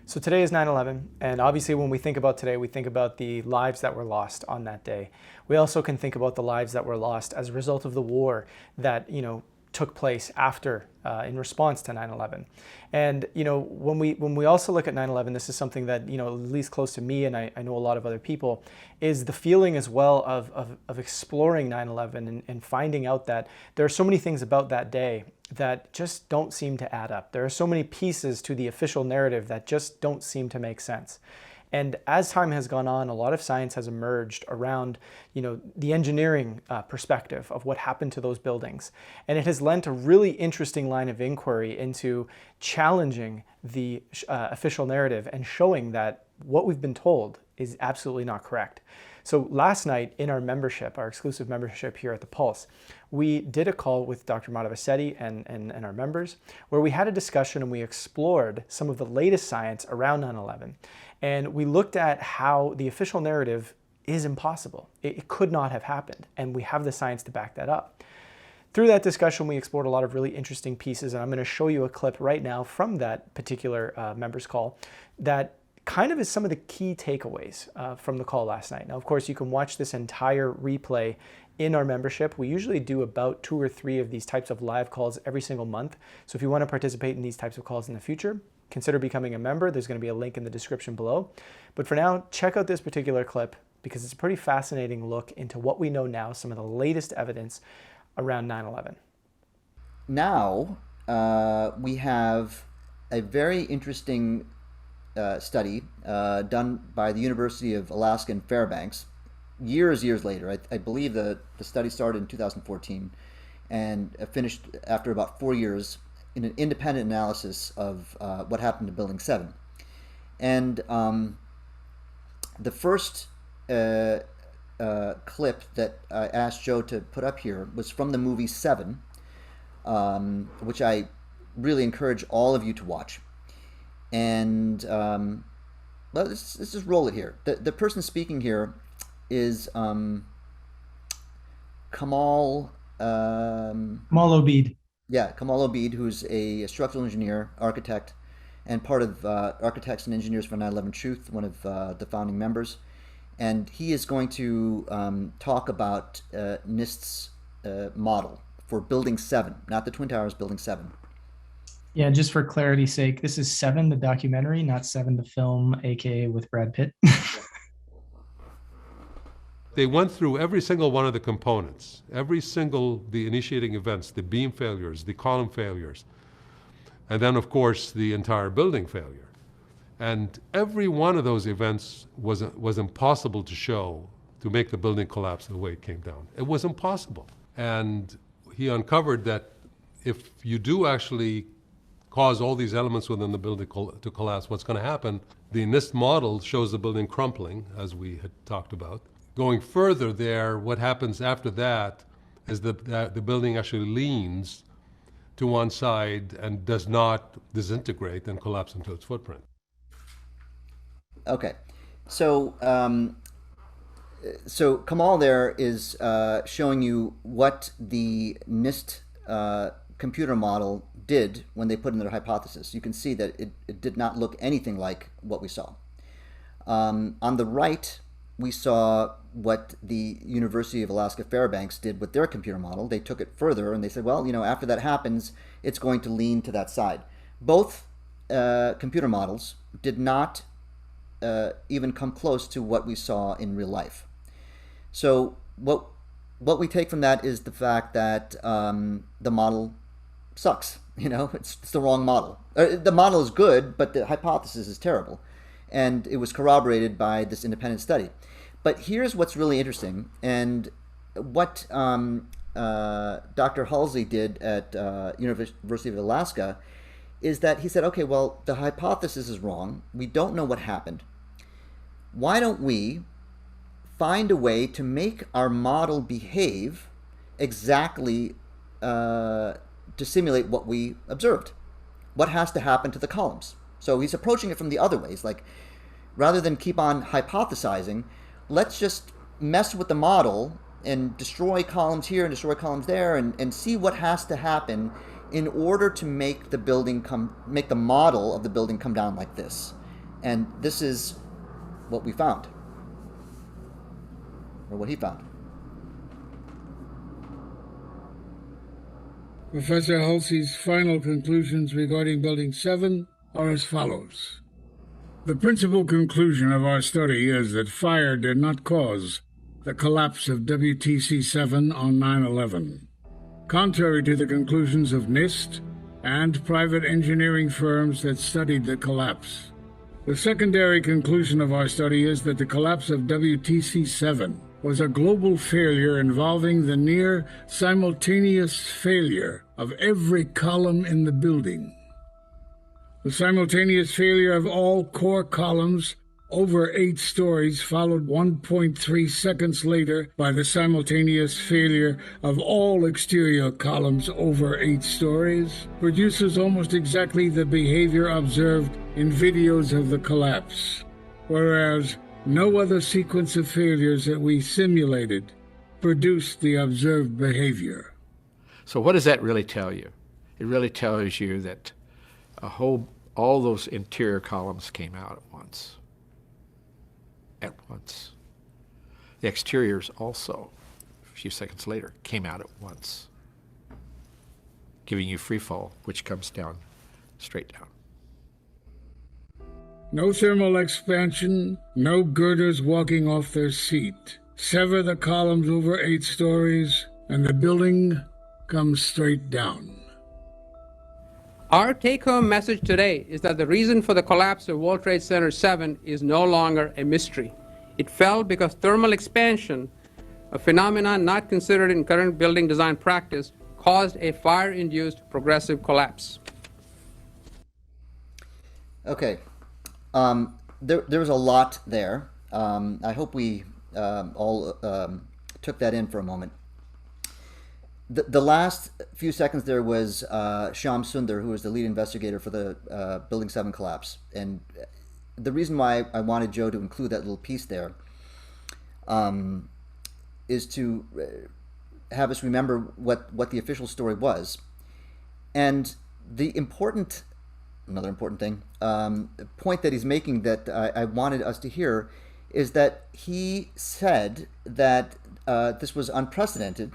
So today is 9/11, and obviously when we think about today, we think about the lives that were lost on that day. We also can think about the lives that were lost as a result of the war that, took place after in response to 9/11. And when we also look at 9/11, this is something that at least close to me, and I know a lot of other people, is the feeling as well of exploring 9/11 and finding out that there are so many things about that day that just don't seem to add up. There are so many pieces to the official narrative that just don't seem to make sense. And as time has gone on, a lot of science has emerged around, the engineering perspective of what happened to those buildings. And it has lent a really interesting line of inquiry into challenging the official narrative and showing that what we've been told is absolutely not correct. So last night in our membership, our exclusive membership here at The Pulse, we did a call with Dr. Madhavassetti and our members where we had a discussion and we explored some of the latest science around 9/11. And we looked at how the official narrative is impossible. It could not have happened. And we have the science to back that up. Through that discussion, we explored a lot of really interesting pieces. And I'm going to show you a clip right now from that particular members call that kind of is some of the key takeaways from the call last night. Now, of course, you can watch this entire replay in our membership. We usually do about 2 or 3 of these types of live calls every single month. So if you want to participate in these types of calls in the future, consider becoming a member. There's going to be a link in the description below. But for now, check out this particular clip because it's a pretty fascinating look into what we know now, some of the latest evidence around 9/11. Now, we have a very interesting study done by the University of Alaska in Fairbanks years later. I believe the study started in 2014 and finished after about 4 years in an independent analysis of what happened to Building 7. And the first clip that I asked Joe to put up here was from the movie Seven, which I really encourage all of you to watch. And let's just roll it here. The person speaking here is Kamal Obeid. Yeah, Kamal Obeid, who's a structural engineer, architect, and part of Architects and Engineers for 9/11 Truth, one of the founding members. And he is going to talk about NIST's model for Building 7, not the Twin Towers, Building 7. Yeah, just for clarity's sake, this is Seven, the documentary, not Seven, the film, aka with Brad Pitt. They went through every single one of the components, the initiating events, the beam failures, the column failures, and then, of course, the entire building failure. And every one of those events was impossible to show to make the building collapse the way it came down. It was impossible. And he uncovered that if you do actually cause all these elements within the building to collapse, what's going to happen? The NIST model shows the building crumpling, as we had talked about. Going further there, what happens after that is that the building actually leans to one side and does not disintegrate and collapse into its footprint. Okay, so Kamal there is showing you what the NIST computer model did when they put in their hypothesis. You can see that it did not look anything like what we saw. On the right, we saw what the University of Alaska Fairbanks did with their computer model. They took it further and they said, well, after that happens, it's going to lean to that side. Both computer models did not even come close to what we saw in real life. So what we take from that is the fact that the model sucks. It's the wrong model. The model is good, but the hypothesis is terrible. And it was corroborated by this independent study. But here's what's really interesting, and what Dr. Halsey did at University of Alaska is that he said, okay, well, the hypothesis is wrong. We don't know what happened. Why don't we find a way to make our model behave exactly to simulate what we observed? What has to happen to the columns? So he's approaching it from the other ways, like rather than keep on hypothesizing, let's just mess with the model and destroy columns here and destroy columns there and see what has to happen in order to make the model of the building come down like this. And this is what we found, or what he found. Professor Halsey's final conclusions regarding Building 7 are as follows. The principal conclusion of our study is that fire did not cause the collapse of WTC-7 on 9/11. Contrary to the conclusions of NIST and private engineering firms that studied the collapse. The secondary conclusion of our study is that the collapse of WTC-7 was a global failure involving the near simultaneous failure of every column in the building. The simultaneous failure of all core columns over 8 stories, followed 1.3 seconds later by the simultaneous failure of all exterior columns over 8 stories, produces almost exactly the behavior observed in videos of the collapse, whereas no other sequence of failures that we simulated produced the observed behavior. So what does that really tell you? It really tells you that all those interior columns came out at once. At once. The exteriors also, a few seconds later, came out at once, giving you free fall, which comes down, straight down. No thermal expansion, no girders walking off their seat. Sever the columns over 8 stories, and the building comes straight down. Our take-home message today is that the reason for the collapse of World Trade Center 7 is no longer a mystery. It fell because thermal expansion, a phenomenon not considered in current building design practice, caused a fire-induced progressive collapse. Okay. There was a lot there. I hope we all took that in for a moment. The last few seconds there was Shyam Sundar, who was the lead investigator for the Building 7 collapse. And the reason why I wanted Joe to include that little piece there is to have us remember what the official story was. And another important thing, point that he's making that I wanted us to hear is that he said that this was unprecedented.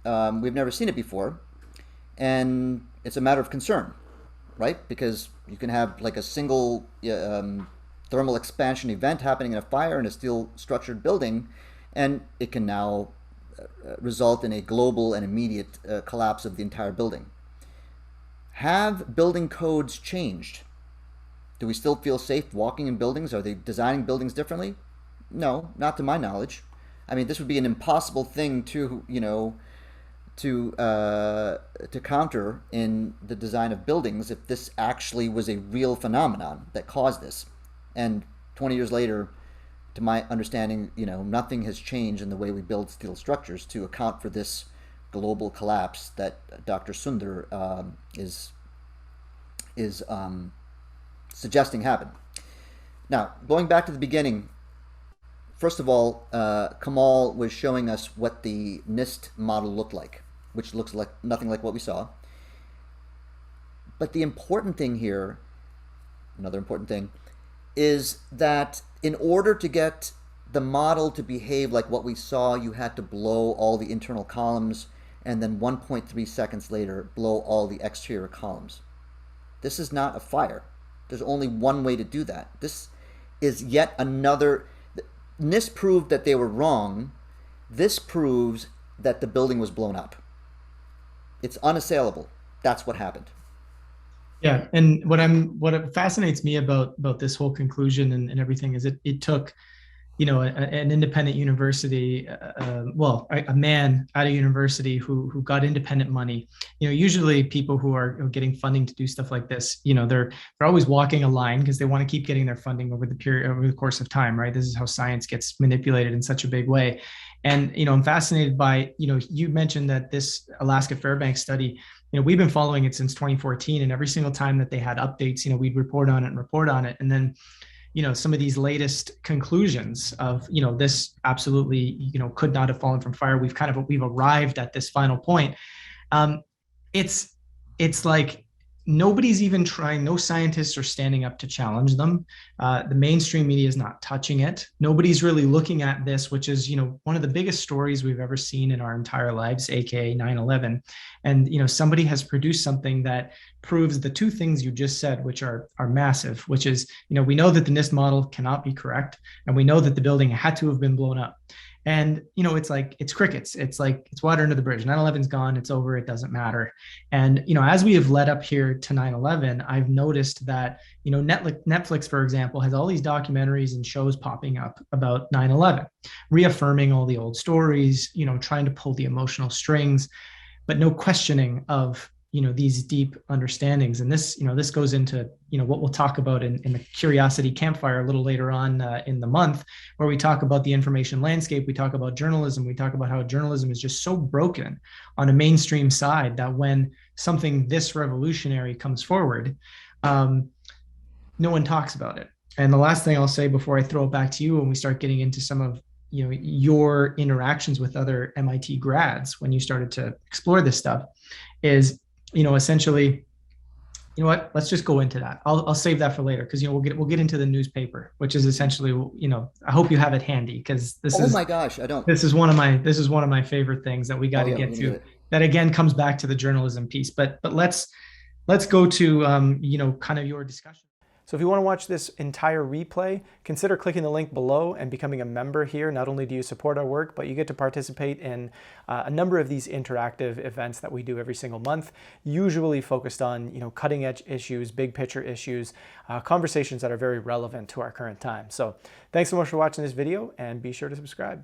We've never seen it before, and it's a matter of concern, right? Because you can have like a single thermal expansion event happening in a fire in a steel structured building, and it can now result in a global and immediate collapse of the entire building. Have building codes changed? Do we still feel safe walking in buildings? Are they designing buildings differently? No, not to my knowledge. I mean, this would be an impossible thing to counter in the design of buildings if this actually was a real phenomenon that caused this. And 20 years later, to my understanding, nothing has changed in the way we build steel structures to account for this global collapse that Dr. Sundar is suggesting happened. Now, going back to the beginning, first of all, Kamal was showing us what the NIST model looked like, which looks like nothing like what we saw. But the important thing here, another important thing, is that in order to get the model to behave like what we saw, you had to blow all the internal columns and then 1.3 seconds later blow all the exterior columns. This is not a fire. There's only one way to do that. This is yet another... NIST proved that they were wrong. This proves that the building was blown up. It's unassailable. That's what happened. Yeah, and what fascinates me about this whole conclusion and everything is it took, an independent university, a man at a university who got independent money. Usually people who are getting funding to do stuff like this, they're always walking a line because they want to keep getting their funding over the course of time, right? This is how science gets manipulated in such a big way. And, I'm fascinated by, you mentioned that this Alaska Fairbanks study, we've been following it since 2014, and every single time that they had updates, we'd report on it. And then, some of these latest conclusions of, this absolutely, could not have fallen from fire. We've arrived at this final point. It's like nobody's even trying, no scientists are standing up to challenge them. The mainstream media is not touching it. Nobody's really looking at this, which is, one of the biggest stories we've ever seen in our entire lives, aka 9/11. And somebody has produced something that proves the two things you just said, which are massive, which is, we know that the NIST model cannot be correct, and we know that the building had to have been blown up. And, it's like, it's crickets. It's like, it's water under the bridge. 9/11's gone. It's over. It doesn't matter. And, as we have led up here to 9/11, I've noticed that, Netflix, for example, has all these documentaries and shows popping up about 9/11, reaffirming all the old stories, trying to pull the emotional strings, but no questioning of, these deep understandings. And this goes into, what we'll talk about in the Curiosity Campfire a little later on in the month, where we talk about the information landscape. We talk about journalism. We talk about how journalism is just so broken on a mainstream side that when something this revolutionary comes forward, no one talks about it. And the last thing I'll say before I throw it back to you, when we start getting into some of your interactions with other MIT grads when you started to explore this stuff, is essentially, let's just go into that. I'll save that for later, because we'll get into the newspaper, which is essentially, I hope you have it handy, because this is, oh my gosh, I don't. This is one of my favorite things that we got to get to. That again comes back to the journalism piece. But let's go to kind of your discussion. So if you want to watch this entire replay, consider clicking the link below and becoming a member here. Not only do you support our work, but you get to participate in a number of these interactive events that we do every single month, usually focused on cutting edge issues, big picture issues, conversations that are very relevant to our current time. So thanks so much for watching this video, and be sure to subscribe.